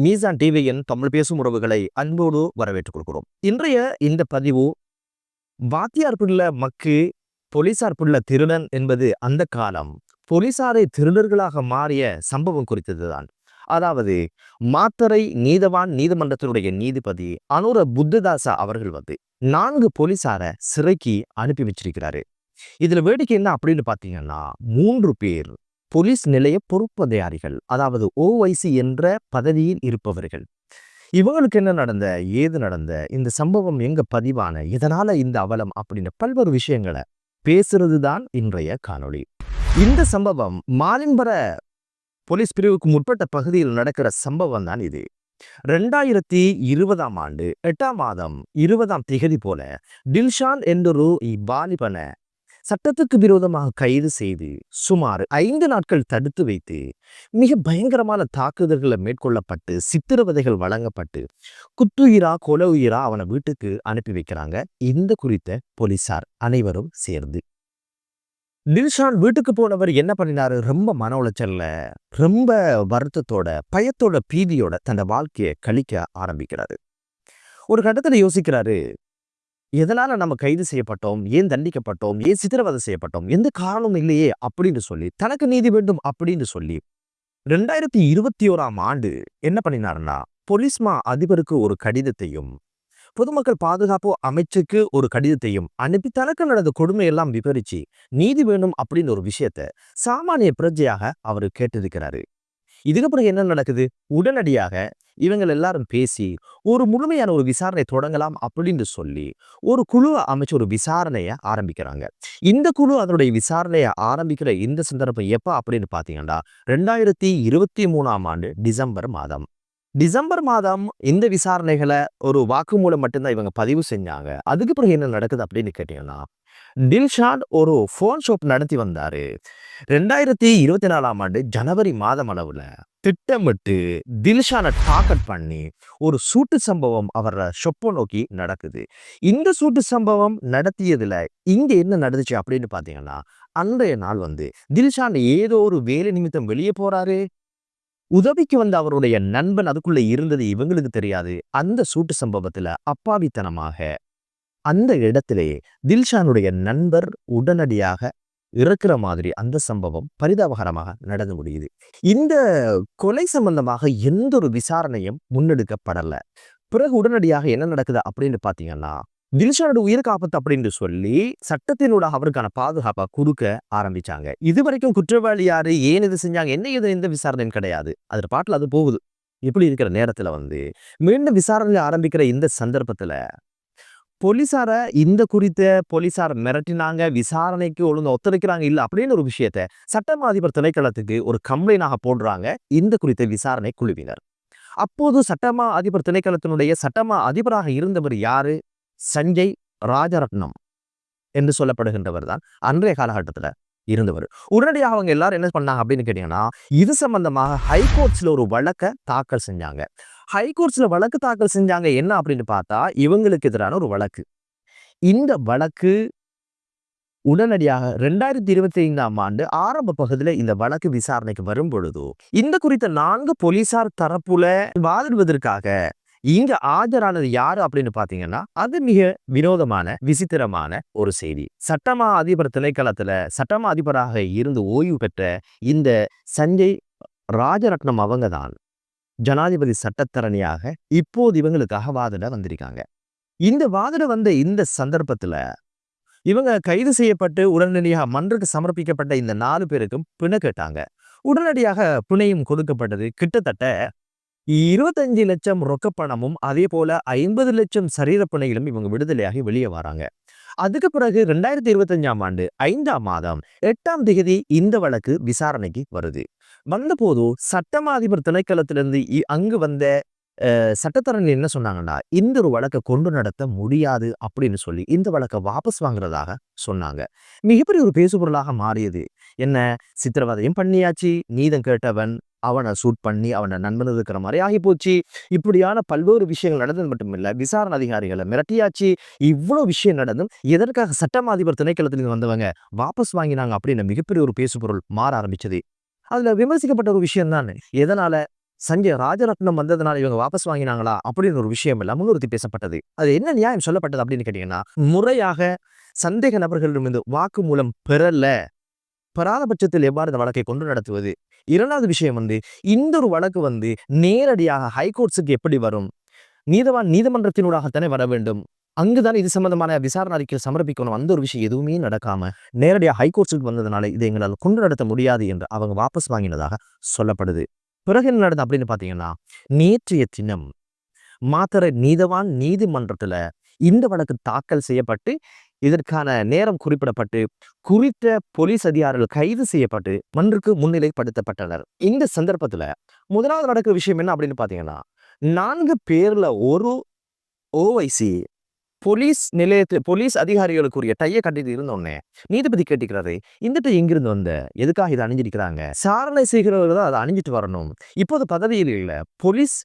மீசான் டிவியின் தமிழ் பேசும் உறவுகளை அன்போடு வரவேற்றுக் கொள்கிறோம். இன்றைய இந்த பதிவு வாத்தியார் பிள்ளை மக்கு போலீசார் பிள்ளை திருடன் என்பது அந்த காலம் போலீசாரை திருடர்களாக மாறிய சம்பவம் குறித்ததுதான். அதாவது மாத்தரை நீதவான் நீதிமன்றத்தினுடைய நீதிபதி அனுர புத்ததாசா அவர்கள் 4 போலீசாரை சிறைக்கு அனுப்பி வச்சிருக்கிறாரு. இதுல வேடிக்கை என்ன அப்படின்னு பாத்தீங்கன்னா 3 பேர் போலீஸ் நிலைய பொறுப்பதிகாரிகள், அதாவது ஓவைசி என்ற பதவியில் இருப்பவர்கள். இவங்களுக்கு என்ன நடந்த, ஏது நடந்த, இந்த சம்பவம் எங்க பதிவான, இதனால இந்த அவலம் அப்படின்னு பல்வேறு விஷயங்களை பேசுறது தான் இன்றைய காணொளி. இந்த சம்பவம் மாலிம்பர போலீஸ் பிரிவுக்கு முற்பட்ட பகுதியில் நடக்கிற சம்பவம் தான் இது. 2020ஆம் ஆண்டு 8ஆம் மாதம் 20ஆம் திகதி போல டில்ஷான் என்றொரு வாலிபனை சட்டத்துக்கு விரோதமாக கைது செய்து சுமார் 5 நாட்கள் தடுத்து வைத்து மிக பயங்கரமான தாக்குதல்களை மேற்கொள்ளப்பட்டு சித்திரவதைகள் வழங்கப்பட்டு குத்துயிரா கொலை உயிரா அவனை வீட்டுக்கு அனுப்பி வைக்கிறாங்க இந்த குறித்த போலீசார் அனைவரும் சேர்ந்து. டில்ஷான் வீட்டுக்கு போனவர் என்ன பண்ணினாரு, ரொம்ப மன உளைச்சல்ல, ரொம்ப வருத்தத்தோட, பயத்தோட, பீதியோட தன் வாழ்க்கையை கழிக்க ஆரம்பிக்கிறாரு. ஒரு கட்டத்துல யோசிக்கிறாரு, எதனால நம்ம கைது செய்யப்பட்டோம், ஏன் தண்டிக்கப்பட்டோம், ஏன் சித்திரவதை செய்யப்பட்டோம், எந்த காரணமும் இல்லையே அப்படின்னு சொல்லி தனக்கு நீதி வேண்டும் அப்படின்னு சொல்லி 2021ஆம் ஆண்டு என்ன பண்ணினாருன்னா போலீஸ்மா அதிபருக்கு ஒரு கடிதத்தையும் பொதுமக்கள் பாதுகாப்பு அமைச்சுக்கு ஒரு கடிதத்தையும் அனுப்பி தனக்கு நடந்த கொடுமையெல்லாம் விவரிச்சு நீதி வேணும் அப்படின்னு ஒரு விஷயத்த சாமானிய பிரஜையாக அவர் கேட்டிருக்கிறாரு. இதுக்கப்புறம் என்ன நடக்குது, உடனடியாக இவங்க எல்லாரும் பேசி ஒரு முழுமையான ஒரு விசாரணை தொடங்கலாம் அப்படின்னு சொல்லி ஒரு குழுவை அமைச்சு ஒரு விசாரணையை ஆரம்பிக்கிறாங்க. இந்த குழு அதனுடைய விசாரணையை ஆரம்பிக்கிற இந்த சந்தர்ப்பம் எப்ப அப்படின்னு பாத்தீங்கன்னா 2023ஆம் ஆண்டு டிசம்பர் மாதம் இந்த விசாரணைகளை ஒரு வாக்குமூலம் மட்டும்தான் இவங்க பதிவு செஞ்சாங்க. அதுக்கு பிறகு என்ன நடக்குது அப்படின்னு கேட்டீங்கன்னா, டில்ஷான் ஒரு போன் ஷாப் நடத்தி வந்தாரு. 2024ஆம் ஆண்டு ஜனவரி மாதம் அளவுல திட்டமிட்டு தில்ஷானை டார்கெட் பண்ணி ஒரு சூட்டு சம்பவம் அவர ஷொப்பை நோக்கி நடக்குது. இந்த சூட்டு சம்பவம் நடத்தியதுல இங்க என்ன நடந்துச்சு அப்படின்னு பாத்தீங்கன்னா, அன்றைய நாள் தில்ஷான் ஏதோ ஒரு வேலை நிமித்தம் வெளியே போறாரு. உதவிக்கு வந்த அவருடைய நண்பன் அதுக்குள்ள இருந்தது இவங்களுக்கு தெரியாது. அந்த சூட்டு சம்பவத்துல அப்பாவித்தனமாக அந்த இடத்திலேயே தில்ஷானுடைய நண்பர் உடனடியாக இறக்குற மாதிரி அந்த சம்பவம் பரிதாபகரமாக நடந்து முடியுது. இந்த கொலை சம்பந்தமாக எந்த ஒரு விசாரணையும் முன்னெடுக்கப்படல. பிறகு உடனடியாக என்ன நடக்குது அப்படின்னு பாத்தீங்கன்னா, தில்ஷானோட உயிருக்கு ஆபத்து அப்படின்னு சொல்லி சட்டத்தினூடாக அவருக்கான பாதுகாப்பை கொடுக்க ஆரம்பிச்சாங்க. இதுவரைக்கும் குற்றவாளி யாரு, ஏன் இது செஞ்சாங்க, என்ன இது எந்த விசாரணையும் கிடையாது. அது பாட்டுல அது போகுது. இப்படி இருக்கிற நேரத்துல மீண்டும் விசாரணை ஆரம்பிக்கிற இந்த சந்தர்ப்பத்துல போலீசார இந்த குறித்த போலீசார் மிரட்டினாங்க, விசாரணைக்கு ஒழுங்கா ஒத்துழைக்கிறாங்க இல்ல அப்படின்னு ஒரு விஷயத்த சட்டமா அதிபர் திணைக்களத்துக்கு ஒரு கம்ப்ளைண்டாக போடுறாங்க இந்த குறித்த விசாரணை குழுவினர். அப்போது சட்டமா அதிபர் திணைக்களத்தினுடைய சட்டமா அதிபராக இருந்தவர் யாரு, சஞ்சய் ராஜரத்னம் என்று சொல்லப்படுகின்றவர் தான் அன்றைய காலகட்டத்துல இருந்தவர். உடனடியாக அவங்க எல்லாரும் என்ன பண்ணாங்க அப்படின்னு கேட்டீங்கன்னா, இது சம்பந்தமாக ஹைகோர்ட்ஸ்ல ஒரு வழக்கை தாக்கல் செஞ்சாங்க. ஹைகோர்ட்ஸ்ல வழக்கு தாக்கல் செஞ்சாங்க என்ன அப்படின்னு பார்த்தா, இவங்களுக்கு எதிரான ஒரு வழக்கு. இந்த வழக்கு உடனடியாக 2025ஆம் ஆண்டு ஆரம்ப பகுதியில் இந்த வழக்கு விசாரணைக்கு வரும் பொழுது இந்த குறித்த 4 போலீசார் தரப்புல வாதிடுவதற்காக இங்க ஆஜரானது யாரு அப்படின்னு பாத்தீங்கன்னா, அது மிக வினோதமான விசித்திரமான ஒரு செய்தி. சட்டமா அதிபர் திணைக்களத்துல சட்டமா அதிபராக இருந்து ஓய்வு பெற்ற இந்த சஞ்சய் ராஜரத்னம் அவங்க தான் ஜனாதிபதி சட்டத்தரணியாக இப்போது இவங்களுக்காக வாதிட வந்திருக்காங்க. இந்த வாதிட வந்த இந்த சந்தர்ப்பத்துல இவங்க கைது செய்யப்பட்டு உடனடியாக மன்றுக்கு சமர்ப்பிக்கப்பட்ட இந்த 4 பேருக்கும் பிணை கேட்டாங்க. உடனடியாக பிணையும் கொடுக்கப்பட்டது. கிட்டத்தட்ட 25 லட்சம் ரொக்கப்பணமும் அதே போல 50 லட்சம் சரீர பிணையிலும் இவங்க விடுதலையாகி வெளியே வராங்க. அதுக்கு பிறகு 2025ஆம் ஆண்டு 5ஆம் மாதம் 8ஆம் திகதி இந்த வழக்கு விசாரணைக்கு வருது. வந்தபோது சட்டமா அதிபர் திணைக்களத்திலிருந்து அங்கு வந்த சட்டத்தரணி என்ன சொன்னாங்கன்னா, இந்த ஒரு வழக்கை கொண்டு நடத்த முடியாது அப்படின்னு சொல்லி இந்த வழக்கை வாபஸ் வாங்குறதாக சொன்னாங்க. மிகப்பெரிய ஒரு பேசுபொருளாக மாறியது. என்ன, சித்திரவதையும் பண்ணியாச்சு, நீதம் கேட்டவன் அவனை சூட் பண்ணி அவனை நண்பன் இருக்கிற மாதிரி ஆகி போச்சு. இப்படியான பல்வேறு விஷயங்கள் நடந்தது மட்டும் இல்ல, விசாரணை அதிகாரிகளை மிரட்டியாச்சு. இவ்வளவு விஷயம் நடந்தும் எதற்காக சட்டமா அதிபர் திணைக்களத்திலிருந்து வந்தவங்க வாபஸ் வாங்கினாங்க அப்படின்னு மிகப்பெரிய ஒரு பேசுபொருள் மாற ஆரம்பிச்சது. அதுல விமர்சிக்கப்பட்ட ஒரு விஷயம் தான், எதனால சஞ்சய் ராஜரத்னம் வந்ததுனால இவங்க வாபஸ் வாங்கினாங்களா அப்படின்னு ஒரு விஷயம் எல்லாம் முன்னிறுத்தி பேசப்பட்டது. அது என்ன நியாயம் சொல்லப்பட்டது அப்படின்னு கேட்டீங்கன்னா, முறையாக சந்தேக நபர்களிடமிருந்து வாக்குமூலம் பெறாத பட்சத்தில் எவ்வாறு இந்த வழக்கை கொண்டு நடத்துவது? இரண்டாவது விஷயம் இந்த ஒரு வழக்கு நேரடியாக ஹைகோர்ட்ஸுக்கு எப்படி வரும்? நீதிமன்றத்தினூடாகத்தானே வர வேண்டும். அங்குதான் இது சம்பந்தமான விசாரணை அறிக்கையில் சமர்ப்பிக்கணும். அந்த ஒரு விஷயம் எதுவுமே நடக்காம நேரடியாக ஹைகோர்ட்ஸுக்கு வந்ததுனால இதை எங்களால் கொண்டு நடத்த முடியாது என்று அவங்க வாபஸ் வாங்கினதாக சொல்லப்படுது. பிறகு என்ன நடந்தது அப்படின்னு பாத்தீங்கன்னா, நேற்றைய தினம் மாத்தறை நீதவான் நீதிமன்றத்துல இந்த வழக்கு தாக்கல் செய்யப்பட்டு இதற்கான நேரம் குறிப்பிடப்பட்டு குறித்த போலீஸ் அதிகாரிகள் கைது செய்யப்பட்டு மன்றுக்கு முன்னிலைப்படுத்தப்பட்டனர். இந்த சந்தர்ப்பத்துல முதலாவது நடக்கிற விஷயம் என்ன அப்படின்னு பாத்தீங்கன்னா, 4 பேர்ல ஒரு ஓவைசி போலீஸ் அதிகாரிகளுக்குரிய டைய கட்டிட்டு இருந்தோடனே நீதிபதி கேட்டுக்கிறாரு, இந்த டை எங்கிருந்து வந்த, எதுக்காக இதை அணிஞ்சிருக்கிறாங்க? சாரணை செய்கிறவர்கள் தான் அதை அணிஞ்சிட்டு வரணும். இப்போது பதவியில் இல்ல, போலீஸ்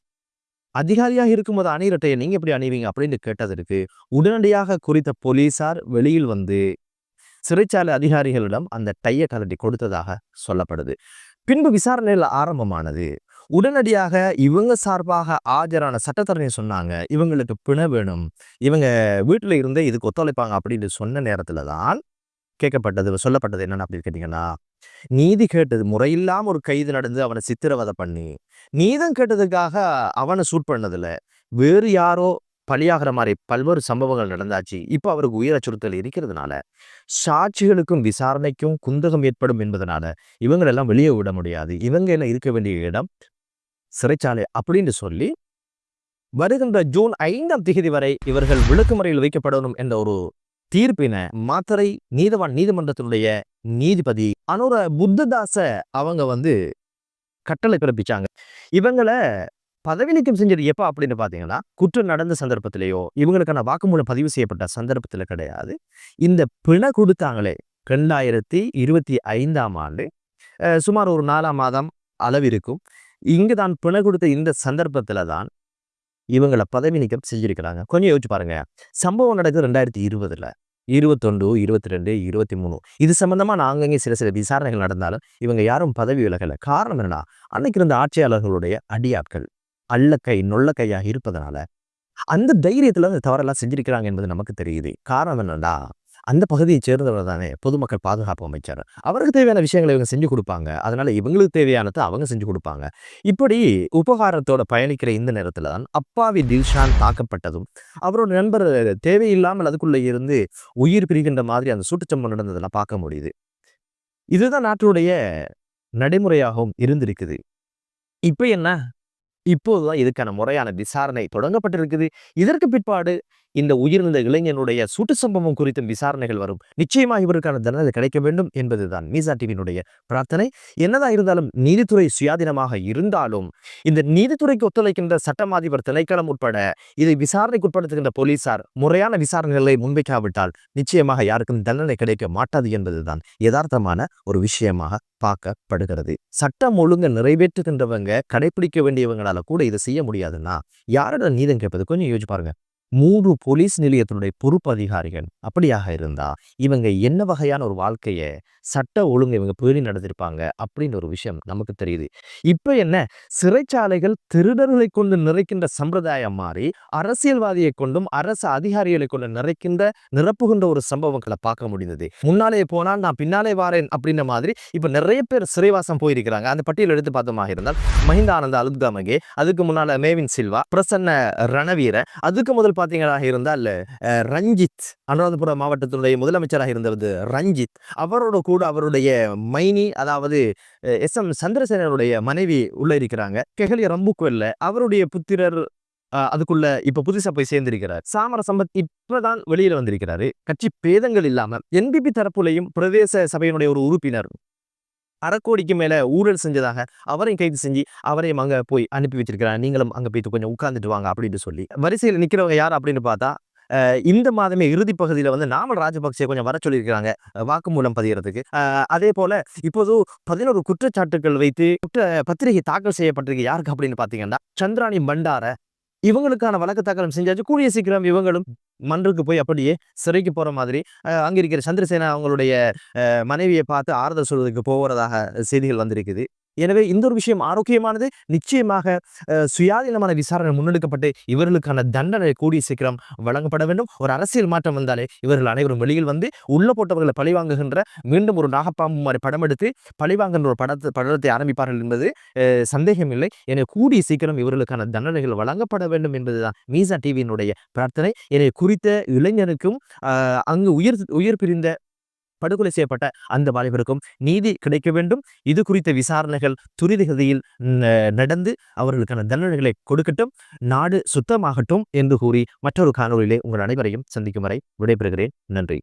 அதிகாரியாக இருக்கும்போது அணிகிற டையை நீங்க எப்படி அணிவீங்க அப்படின்னு கேட்டதற்கு உடனடியாக குறித்த போலீசார் வெளியில் சிறைச்சாலை அதிகாரிகளிடம் அந்த டையை கலட்டி கொடுத்ததாக சொல்லப்படுது. பின்பு விசாரணையில் ஆரம்பமானது. உடனடியாக இவங்க சார்பாக ஆஜரான சட்டத்தரணி சொன்னாங்க, இவங்களுக்கு பிணை வேணும், இவங்க வீட்டில் இருந்தே இதுக்கு ஒத்துழைப்பாங்க அப்படின்னு சொன்ன நேரத்துல தான் சொல்லப்பட்டது என்னன்னு அப்படின்னு கேட்டீங்கன்னா, நீதி கேட்டது முறையில்லாம ஒரு கைது நடந்து அவனை சித்திரவதை பண்ணி நீதம் கேட்டதுக்காக அவனை சூட் பண்ணதுல வேறு யாரோ பலியாகிற மாதிரி பல்வேறு சம்பவங்கள் நடந்தாச்சு. இப்போ அவருக்கு உயிர் அச்சுறுத்தல் இருக்கிறதுனால சாட்சிகளுக்கும் விசாரணைக்கும் குந்தகம் ஏற்படும் என்பதனால இவங்களெல்லாம் வெளியே விட முடியாது, இவங்க எல்லாம் இருக்க வேண்டிய இடம் சிறைச்சாலை அப்படின்னு சொல்லி வருகின்ற ஜூன் 5ஆம் தேதி வரை இவர்கள் விளக்குமுறையில் வைக்கப்படணும் என்ற ஒரு தீர்ப்பினை மாத்தறை நீதவான் நீதிமன்றத்தினுடைய நீதிபதி அனுர புத்ததாச அவங்க கட்டளை பிறப்பிச்சாங்க. இவங்களை பதவி நீக்கம் செஞ்சது எப்ப அப்படின்னு பாத்தீங்கன்னா, குற்றம் நடந்த சந்தர்ப்பத்திலேயோ இவங்களுக்கான வாக்குமூலம் பதிவு செய்யப்பட்ட சந்தர்ப்பத்தில் கிடையாது. இந்த பிணை கொடுத்தாங்களே 2025ஆம் ஆண்டு சுமார் ஒரு 4ஆம் மாதம் அளவிற்கும் இங்குதான் பிணை கொடுத்த இந்த சந்தர்ப்பத்துல தான் இவங்களை பதவி நீக்கம் செஞ்சிருக்கிறாங்க. கொஞ்சம் யோசிச்சு பாருங்க. சம்பவம் நடக்குது 2020ல, 21, 22, 23 இது சம்பந்தமா நாங்க சில விசாரணைகள் நடந்தாலும் இவங்க யாரும் பதவி விலகல. காரணம் என்னன்னா, அன்னைக்கு இருந்த ஆட்சியாளர்களுடைய அடியாட்கள் அல்லக்கை நொல்லக்கையாக இருப்பதனால அந்த தைரியத்துல அந்த தவறெல்லாம் செஞ்சிருக்கிறாங்க என்பது நமக்கு தெரியுது. காரணம் என்னன்னா, அந்த பகுதியை சேர்ந்தவர் தானே பொதுமக்கள் பாதுகாப்பு அமைச்சர். அவருக்கு தேவையான விஷயங்களை இவங்க செஞ்சு கொடுப்பாங்க. அதனால இவங்களுக்கு தேவையானதை அவங்க செஞ்சு கொடுப்பாங்க. இப்படி உபகாரத்தோட பயணிக்கிற இந்த நேரத்துல தான் அப்பாவி தில்ஷான் தாக்கப்பட்டதும் அவரோட நண்பர் தேவையில்லாமல் அதுக்குள்ள இருந்து உயிர் பிரிகின்ற மாதிரி அந்த சூட்டுச்சம்பவம் நடந்ததெல்லாம் பார்க்க முடியுது. இதுதான் நாட்டுடைய நடைமுறையாகவும் இருந்திருக்குது. இப்ப என்ன, இப்போதுதான் இதுக்கான முறையான விசாரணை தொடங்கப்பட்டிருக்குது. இதற்கு பிற்பாடு இந்த உயிரிழந்த இளைஞனுடைய சூட்டு சம்பவம் குறித்த விசாரணைகள் வரும். நிச்சயமா இவருக்கான தண்டனை கிடைக்க வேண்டும் என்பதுதான் மீசா டிவியினுடைய பிரார்த்தனை. என்னதான் இருந்தாலும் நீதித்துறை சுயாதீனமாக இருந்தாலும் இந்த நீதித்துறைக்கு ஒத்துழைக்கின்ற சட்டமாதிபர் திணைக்களம் உட்பட இதை விசாரணைக்கு உட்படுத்துகின்ற போலீசார் முறையான விசாரணைகளை முன்வைக்காவிட்டால் நிச்சயமாக யாருக்கும் தண்டனை கிடைக்க மாட்டாது என்பதுதான் யதார்த்தமான ஒரு விஷயமாக பார்க்கப்படுகிறது. சட்டம் ஒழுங்கு நிறைவேற்றுகின்றவங்க கடைபிடிக்க வேண்டியவங்களால கூட இதை செய்ய முடியாதுன்னா யாரிடம் நீதம் கேட்பது? கொஞ்சம் யோசிச்சு பாருங்க. 3 போலீஸ் நிலையத்தினுடைய பொறுப்பு அதிகாரிகள் அப்படியாக இருந்தா இவங்க என்ன வகையான ஒரு வாழ்க்கையை சட்ட ஒழுங்கு இவங்க பேணி நடத்திருப்பாங்க அப்படின்னு ஒரு விஷயம் நமக்கு தெரியுது. இப்ப என்ன, சிறைச்சாலைகள் திருடர்களை கொண்டு நிறைக்கின்ற சம்பிரதாயம் மாறி அரசியல்வாதியை கொண்டும் அரசு அதிகாரிகளை கொண்டு நிரப்புகின்ற ஒரு சம்பவங்களை பார்க்க முடிந்தது. முன்னாலே போனால் நான் பின்னாலே வாரேன் அப்படின்ற மாதிரி இப்ப நிறைய பேர் சிறைவாசம் போயிருக்கிறாங்க. அந்த பட்டியல் எடுத்து பார்த்தோமாக இருந்தால் மஹிந்த ஆனந்த அலுத்கமகே, அதுக்கு முன்னால மேவின் சில்வா, பிரசன்ன ரணவீர, அதுக்கு முதல் பார்த்தீங்களாக இருந்தால் ரஞ்சித், அனுராதபுரம் மாவட்டத்தினுடைய முதலமைச்சராக இருந்தது ரஞ்சித், அவரோட கூட அவருடைய மைனி அதாவது எஸ்.எம். சந்திரசேனருடைய மனைவி உள்ள இருக்கிறாங்க. கெஹலிய ரம்புக்குவெல்ல அவருடைய புத்திரர் அதுக்குள்ள இப்ப புதுசா போய் சேர்ந்திருக்கிறார். சாமர சம்பத் இப்பதான் வெளியில வந்திருக்கிறாரு. கட்சி பேதங்கள் இல்லாம என்பிபி தரப்புலையும் பிரதேச சபையினுடைய ஒரு உறுப்பினர் 1/2 கோடிக்கு மேல ஊழல் செஞ்சதாக அவரையும் கைது செஞ்சு அவரையும் அங்க போய் அனுப்பி வச்சிருக்கிறார். நீங்களும் அங்க போயிட்டு கொஞ்சம் உட்கார்ந்துட்டு வாங்க அப்படின்னு சொல்லி வரிசையில் நிக்கிறவங்க யார் அப்படின்னு பார்த்தா இந்த மாதமே இறுதி பகுதியில நாமல் ராஜபக்சே கொஞ்சம் வர சொல்லியிருக்கிறாங்க வாக்குமூலம் பதிகிறதுக்கு. அதே போல இப்போது 11 குற்றச்சாட்டுகள் வைத்து பத்திரிகை தாக்கல் செய்யப்பட்டிருக்கு. யாருக்கு அப்படின்னு பாத்தீங்கன்னா சந்திராணி பண்டார, இவங்களுக்கான வழக்கு தாக்கலம் செஞ்சாச்சு. கூடிய சீக்கிரம் இவங்களும் மன்றுக்கு போய் அப்படியே சிறைக்கு போற மாதிரி அங்க இருக்கிற சந்திரசேனா அவங்களுடைய மனைவியை பார்த்து ஆறுதல் சொல்வதற்கு போகிறதாக செய்திகள் வந்திருக்குது. எனவே இந்த ஒரு விஷயம் ஆரோக்கியமானது. நிச்சயமாக சுயாதீனமான விசாரணை முன்னெடுக்கப்பட்டு இவர்களுக்கான தண்டனை கூடிய சீக்கிரம் வழங்கப்பட வேண்டும். ஒரு அரசியல் மாற்றம் வந்தாலே இவர்கள் அனைவரும் வெளியில் வந்து உள்ள போட்டவர்களை பழிவாங்குகின்ற மீண்டும் ஒரு நாகப்பாம்பு மாதிரி படம் எடுத்து பழிவாங்குகின்ற ஒரு படத்தை ஆரம்பிப்பார்கள் என்பது சந்தேகமில்லை. எனவே கூடிய சீக்கிரம் இவர்களுக்கான தண்டனைகள் வழங்கப்பட வேண்டும் என்பதுதான் மீசா டிவியினுடைய பிரார்த்தனை. எனவே குறித்த இளைஞருக்கும் அங்கு உயிர் பிரிந்த படுகொலை செய்யப்பட்ட அந்த வாலிபருக்கும் நீதி கிடைக்க வேண்டும். இது குறித்த விசாரணைகள் துரிதகதியில் நடந்து அவர்களுக்கான தண்டனைகளை கொடுக்கட்டும், நாடு சுத்தமாகட்டும் என்று கூறி மற்றொரு காணொலியிலே உங்கள் அனைவரையும் சந்திக்கும் வரை விடைபெறுகிறேன். நன்றி.